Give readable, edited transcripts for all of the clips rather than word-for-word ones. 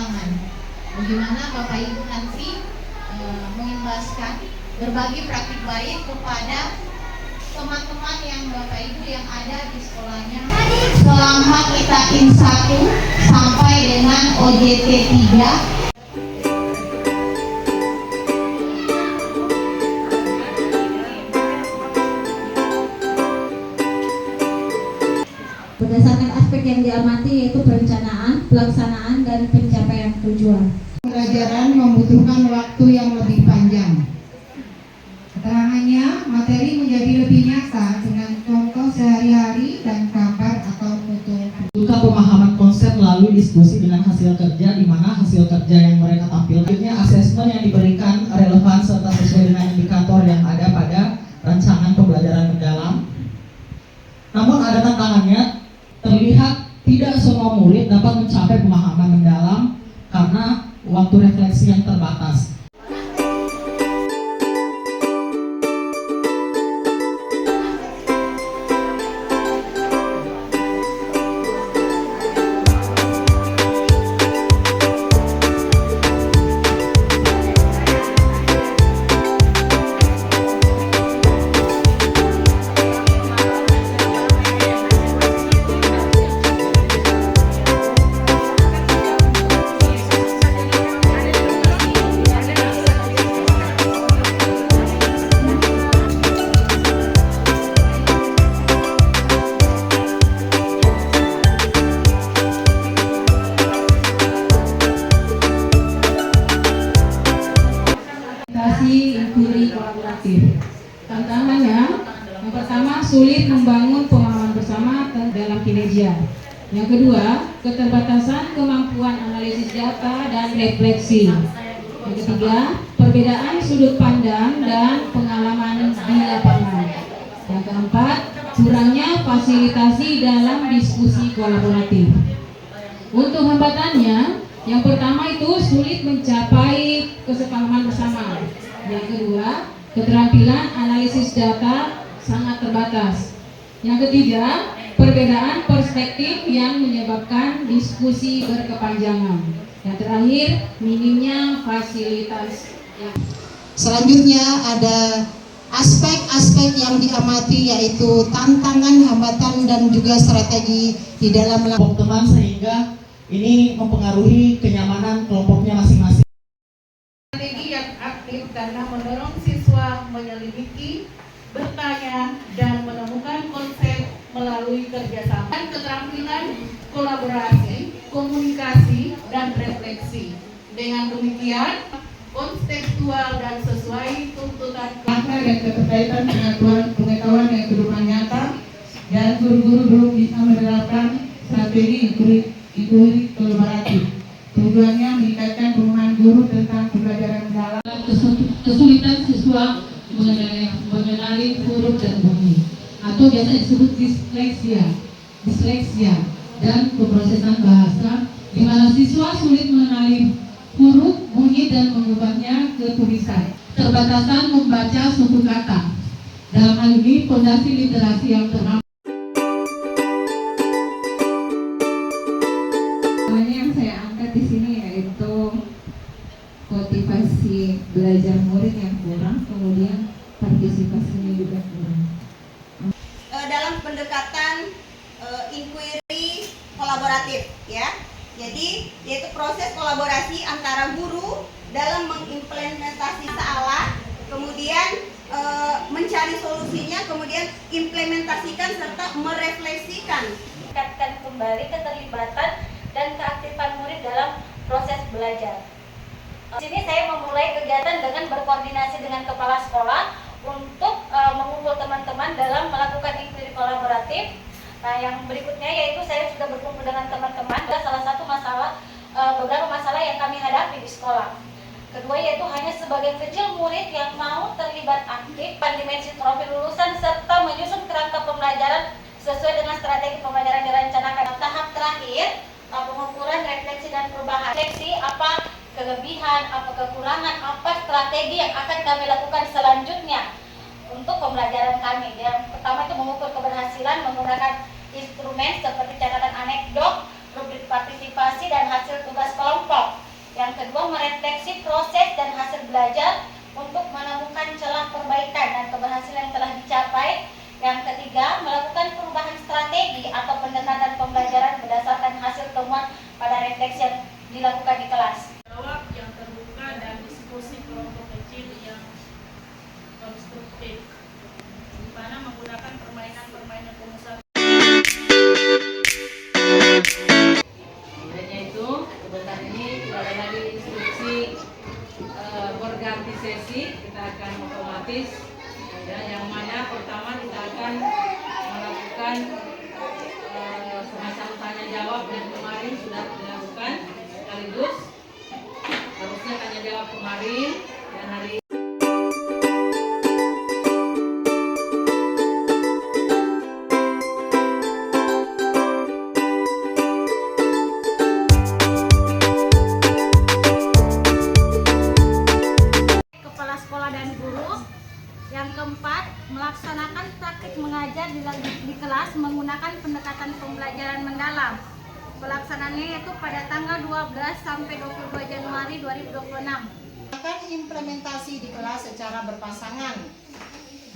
lapangan. Bagaimana Bapak Ibu nanti mengimbaskan berbagi praktik baik kepada teman-teman yang Bapak Ibu yang ada di sekolahnya selama kita IN1 sampai dengan OJT 3. Berdasarkan aspek yang diamati yaitu perencanaan, pelaksanaan, dan pencapaian tujuan. Pembelajaran membutuhkan waktu yang lebih panjang. Keterangannya, materi menjadi lebih nyata dengan contoh sehari-hari dan kabar atau foto. Juga pemahaman konsep melalui diskusi dengan hasil kerja, di mana hasil kerja yang mereka tampilkan. Asesmen yang diberikan relevan serta sesuai dengan indikator yang ada pada rancangan pembelajaran mendalam. Namun ada tantangannya, terlihat tidak semua murid dapat mencapai pemahaman mendalam karena waktu refleksi yang terbatas. Inquiry kolaboratif. Tantangannya, yang pertama sulit membangun pemahaman bersama dalam kinerja. Yang kedua, keterbatasan kemampuan analisis data dan refleksi. Yang ketiga, perbedaan sudut pandang dan pengalaman di lapangan. Yang keempat, kurangnya fasilitasi dalam diskusi kolaboratif. Untuk hambatannya, yang pertama itu sulit mencapai kesepahaman bersama. Yang kedua, keterampilan analisis data sangat terbatas. Yang ketiga, perbedaan perspektif yang menyebabkan diskusi berkepanjangan. Yang terakhir, minimnya fasilitas. Selanjutnya ada aspek-aspek yang diamati yaitu tantangan, hambatan, dan juga strategi di dalam kelompok teman sehingga ini mempengaruhi kenyamanan kelompoknya masing-masing. Strategi yang aktif karena mendorong siswa menyelidiki, bertanya, dan menemukan konsep melalui kerjasama. Dan keterampilan kolaborasi, komunikasi, dan refleksi. Dengan demikian, kontekstual dan sesuai tuntutan langkah yang berkaitan dengan pengetahuan yang berupa nyata, dan guru-guru belum bisa menerapkan strategi inquiry kolaboratif. Tujuannya meningkatkan pemahaman guru tentang pembelajaran mendalam. Kesulitan siswa mengenali huruf dan bunyi, atau biasa disebut disleksia, dan pemrosesan bahasa, di mana siswa sulit mengenali huruf, bunyi, dan mengubahnya ke tulisan. Keterbatasan membaca suku kata. Dalam hal ini, fondasi literasi yang ternama. Yang saya angkat di sini yaitu motivasi belajar murid yang kurang, kemudian partisipasinya juga kurang. Dalam pendekatan inquiry kolaboratif, ya. Jadi yaitu proses kolaborasi antara guru dalam mengimplementasi masalah, kemudian mencari solusinya, kemudian implementasikan serta merefleksikan. Meningkatkan kembali keterlibatan dan keaktifan murid dalam proses belajar. Di sini saya memulai kegiatan dengan berkoordinasi dengan kepala sekolah untuk mengumpul teman-teman dalam melakukan inquiry kolaboratif. Nah, yang berikutnya yaitu saya sudah berkumpul dengan teman-teman. Salah satu masalah, beberapa masalah yang kami hadapi di sekolah. Kedua yaitu hanya sebagian kecil murid yang mau terlibat aktif pada dimensi profil lulusan serta menyusun kerangka pembelajaran sesuai dengan strategi pembelajaran direncanakan. Tahap terakhir, pengukuran refleksi dan perubahan. Refleksi apa kelebihan, apa kekurangan, apa strategi yang akan kami lakukan selanjutnya untuk pembelajaran kami. Yang pertama itu mengukur keberhasilan menggunakan instrumen seperti catatan anekdot, rubrik partisipasi, dan hasil tugas kelompok. mendeteksi proses dan hasil belajar untuk menemukan celah perbaikan dan keberhasilan yang telah dicapai. Yang ketiga, melakukan perubahan strategi atau pendekatan pembelajaran berdasarkan hasil temuan pada refleksi yang dilakukan di kelas. Jawab yang terbuka dan diskusi kelompok kecil yang konstruktif, di mana menggunakan permainan pengusaha. Kemudiannya itu sebentar ini tidak ada lagi instruksi berganti sesi, kita akan otomatis ya, yang mana pertama kita akan melakukan semacam tanya jawab yang kemarin sudah dilakukan sekaligus harusnya tanya jawab kemarin dan hari Kepala sekolah dan guru. Yang keempat, melaksanakan praktik mengajar di kelas menggunakan pendekatan pembelajaran mendalam. Pelaksanaannya yaitu pada tanggal 12 sampai 22 Januari 2026. Akan implementasi di kelas secara berpasangan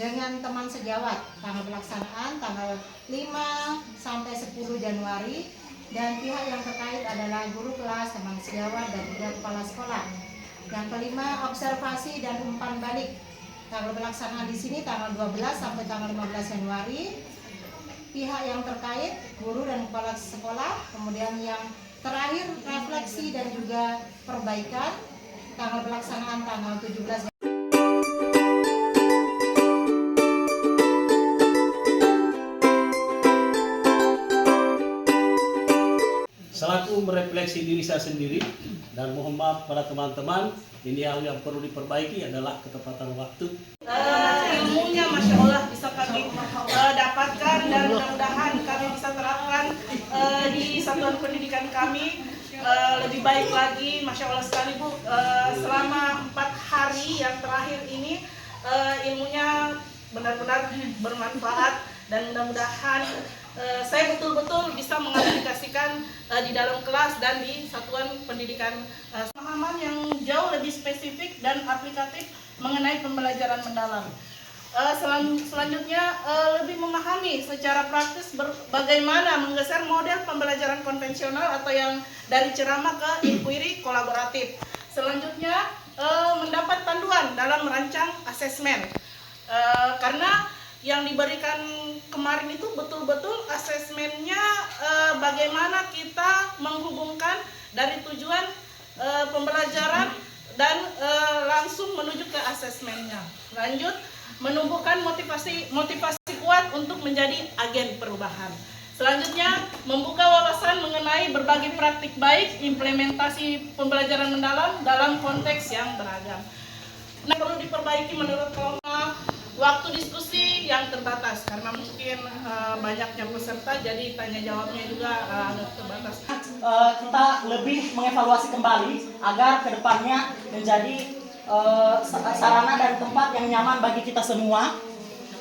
dengan teman sejawat. Tanggal pelaksanaan tanggal 5 sampai 10 Januari dan pihak yang terkait adalah guru kelas, teman sejawat dan juga kepala sekolah. Yang kelima, observasi dan umpan balik. Tanggal pelaksanaan di sini tanggal 12 sampai tanggal 15 Januari. Pihak yang terkait, guru dan kepala sekolah. Kemudian yang terakhir, refleksi dan juga perbaikan. Tanggal pelaksanaan tanggal 17 Selaku merefleksi diri saya sendiri dan mohon maaf pada teman-teman, ini hal yang perlu diperbaiki adalah ketepatan waktu. Ilmunya Masya Allah bisa kami dapatkan dan mudah-mudahan kami bisa terapkan di satuan pendidikan kami lebih baik lagi. Masya Allah sekali Bu, selama 4 hari yang terakhir ini ilmunya benar-benar bermanfaat dan mudah-mudahan saya betul-betul bisa mengaplikasikan di dalam kelas dan di satuan pendidikan. Pemahaman yang jauh lebih spesifik dan aplikatif mengenai pembelajaran mendalam. Selanjutnya lebih memahami secara praktis bagaimana menggeser model pembelajaran konvensional atau yang dari ceramah ke inquiry kolaboratif. Selanjutnya mendapat panduan dalam merancang asesmen. Karena yang diberikan kemarin itu betul-betul asesmennya bagaimana kita menghubungkan dari tujuan pembelajaran dan langsung menuju ke asesmennya. Lanjut, menumbuhkan motivasi kuat untuk menjadi agen perubahan. Selanjutnya, membuka wawasan mengenai berbagai praktik baik implementasi pembelajaran mendalam dalam konteks yang beragam. Nah, perlu diperbaiki menurut kelompok waktu diskusi yang terbatas karena mungkin banyaknya peserta jadi tanya jawabnya juga agak terbatas. Kita lebih mengevaluasi kembali agar kedepannya menjadi sarana dan tempat yang nyaman bagi kita semua.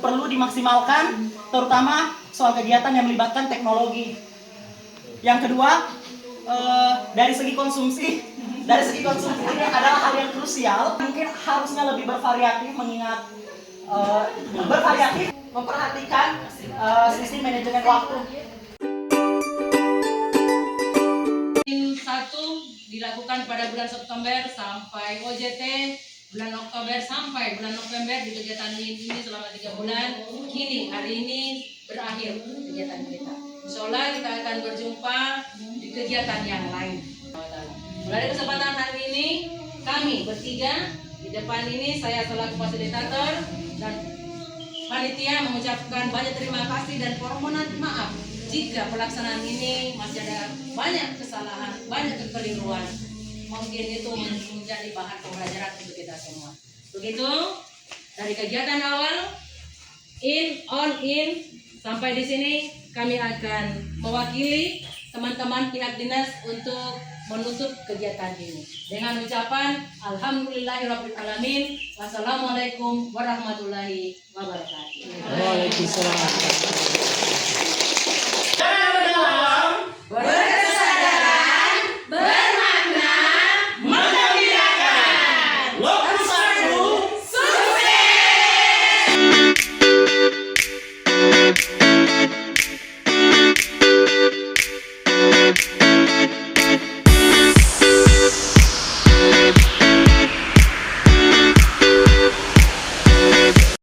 Perlu dimaksimalkan, terutama soal kegiatan yang melibatkan teknologi. Yang kedua, dari segi konsumsi ini adalah hal yang krusial. Mungkin harusnya lebih bervariatif mengingat memperhatikan sistem manajemen waktu. 1 dilakukan pada bulan September sampai OJT bulan Oktober sampai bulan November di kegiatan ini selama 3 bulan. Kini hari ini berakhir kegiatan kita. Insya Allah kita akan berjumpa di kegiatan yang lain. Mulai kesempatan hari ini kami bertiga di depan ini saya selaku fasilitator dan panitia mengucapkan banyak terima kasih dan permohonan maaf jika pelaksanaan ini masih ada banyak kesalahan, banyak kekeliruan. Mungkin itu menjadi bahan pembelajaran untuk kita semua. Begitu, dari kegiatan awal, in, sampai di sini kami akan mewakili teman-teman pihak dinas untuk menutup kegiatan ini. Dengan ucapan Alhamdulillahirrabbilalamin. Wassalamualaikum warahmatullahi wabarakatuh. Waalaikumsalam.